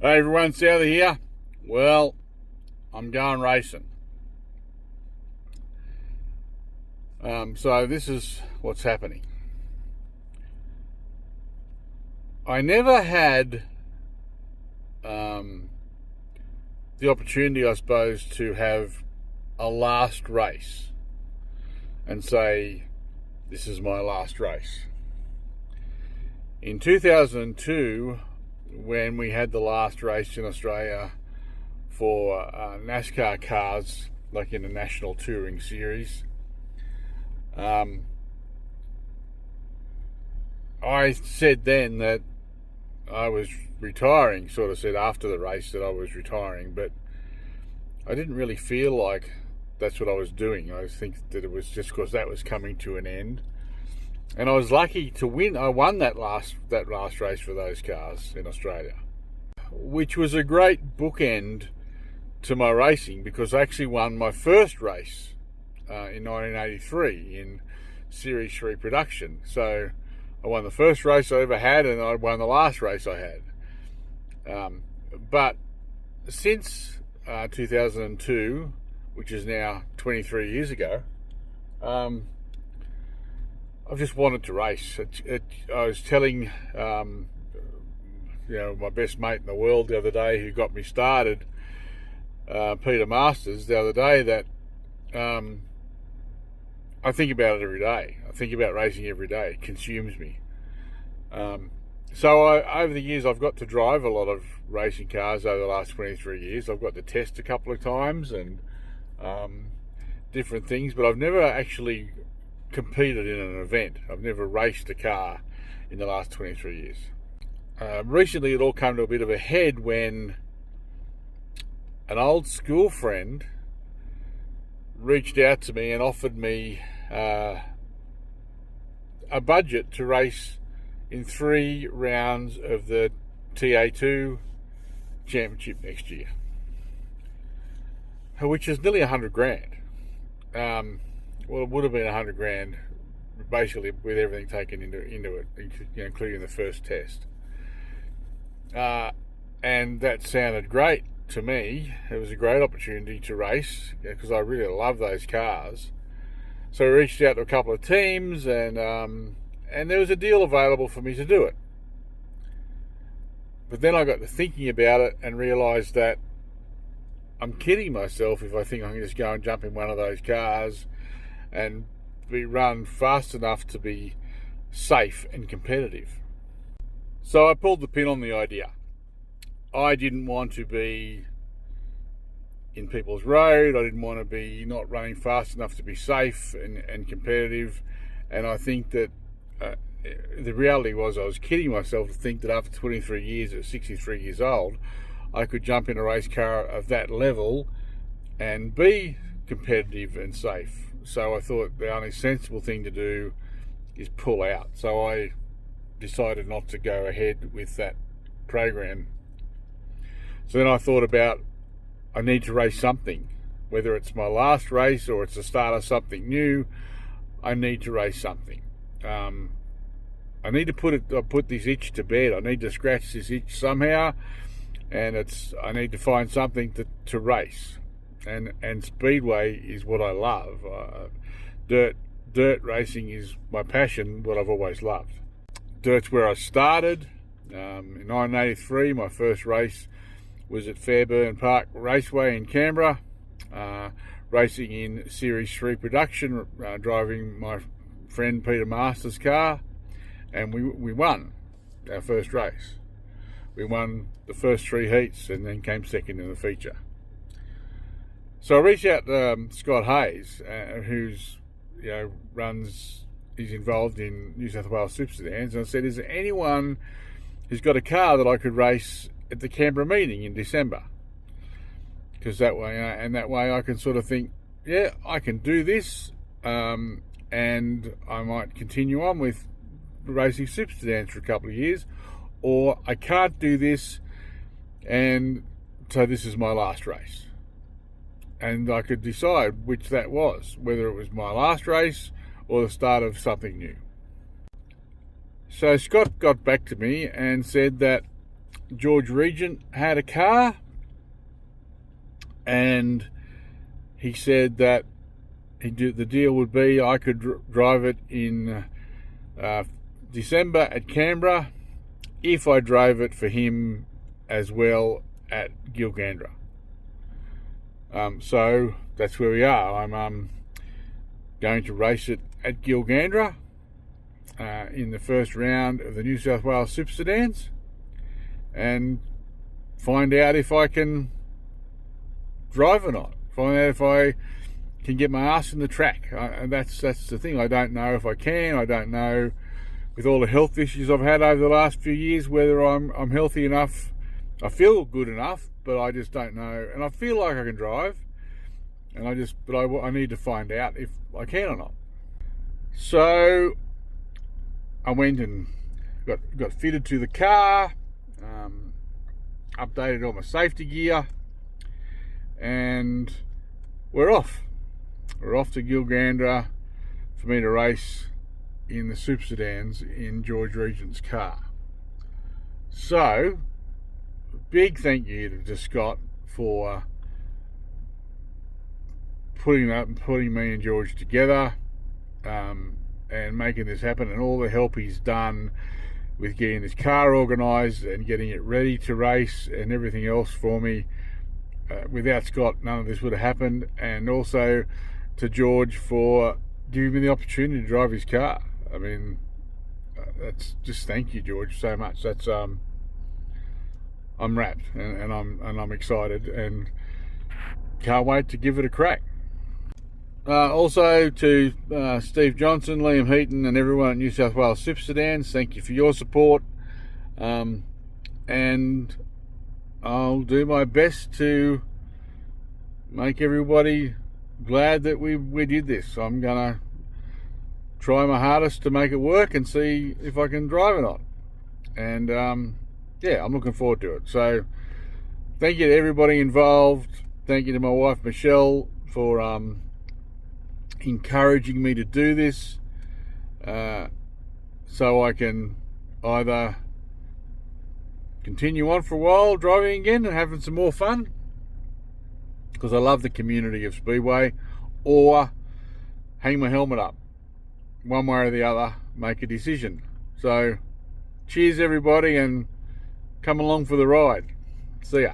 Hey everyone, Souther here. Well, I'm going racing. So this is what's happening. I never had the opportunity, I suppose, to have a last race and say, this is my last race. In 2002, when we had the last race in Australia for NASCAR cars, like in the National Touring Series, I said then that I was retiring, sort of said after the race that I was retiring, but I didn't really feel like that's what I was doing. I think that it was just because that was coming to an end. And I was lucky to win. I won that last race for those cars in Australia, which was a great bookend to my racing, because I actually won my first race in 1983 in Series 3 production. So I won the first race I ever had, and I won the last race I had. But since 2002, which is now 23 years ago, I've just wanted to race. I was telling my best mate in the world the other day, who got me started, Peter Masters, the other day, that I think about it every day. I think about racing every day. It consumes me. So over the years, I've got to drive a lot of racing cars over the last 23 years. I've got to test a couple of times and different things, but I've never actually competed in an event. I've never raced a car in the last 23 years. Recently, it all came to a bit of a head when an old school friend reached out to me and offered me a budget to race in 3 rounds of the TA2 championship next year, which is nearly $100,000. Well, it would have been $100,000, basically, with everything taken into it, including the first test. And that sounded great to me. It was a great opportunity to race, because I really love those cars. So I reached out to a couple of teams, and there was a deal available for me to do it. But then I got to thinking about it and realised that I'm kidding myself if I think I can just go and jump in one of those cars and be run fast enough to be safe and competitive. So I pulled the pin on the idea. I didn't want to be in people's road. I didn't want to be not running fast enough to be safe and competitive. And I think that the reality was, I was kidding myself to think that after 23 years at 63 years old, I could jump in a race car of that level and be competitive and safe. So I thought the only sensible thing to do is pull out. So I decided not to go ahead with that program. So then I thought about, I need to race something. Whether it's my last race or it's the start of something new, I need to race something. I need to put this itch to bed. I need to scratch this itch somehow, and I need to find something to race. And speedway is what I love. Dirt racing is my passion, what I've always loved. Dirt's where I started. In 1983, my first race was at Fairburn Park Raceway in Canberra, racing in Series 3 production, driving my friend Peter Masters' car, and we won our first race. We won the first 3 heats and then came second in the feature. So I reached out to Scott Hayes, who's he's involved in New South Wales Super Sedans, and I said, is there anyone who's got a car that I could race at the Canberra meeting in December? Because that way I can sort of think, yeah, I can do this, and I might continue on with racing Super Sedans for a couple of years, or I can't do this, and so this is my last race. And I could decide which that was, whether it was my last race or the start of something new. So Scott got back to me and said that George Regent had a car, and he said that the deal would be I could drive it in December at Canberra if I drove it for him as well at Gilgandra. So that's where we are. I'm going to race it at Gilgandra in the first round of the New South Wales Super Sedans, and find out if I can drive or not. Find out if I can get my ass in the track. And that's the thing. I don't know if I can. I don't know, with all the health issues I've had over the last few years, whether I'm healthy enough. I feel good enough, but I just don't know. And I feel like I can drive, and I need to find out if I can or not. So I went and got fitted to the car, updated all my safety gear, and we're off. We're off to Gilgandra for me to race in the Super Sedans in George Regent's car. So, big thank you to Scott for putting me and George together, and making this happen, and all the help he's done with getting this car organised and getting it ready to race and everything else for me. Without Scott, none of this would have happened. And also to George for giving me the opportunity to drive his car. I mean, that's just, thank you, George, so much. That's I'm wrapped, and I'm excited, and can't wait to give it a crack. Also to Steve Johnson, Liam Heaton, and everyone at New South Wales Super Sedans, thank you for your support, and I'll do my best to make everybody glad that we did this. I'm gonna try my hardest to make it work and see if I can drive or not, and yeah, I'm looking forward to it. So thank you to everybody involved. Thank you to my wife Michelle for encouraging me to do this, so I can either continue on for a while driving again and having some more fun, because I love the community of Speedway, or hang my helmet up. One way or the other, make a decision. So cheers everybody, and come along for the ride. See ya.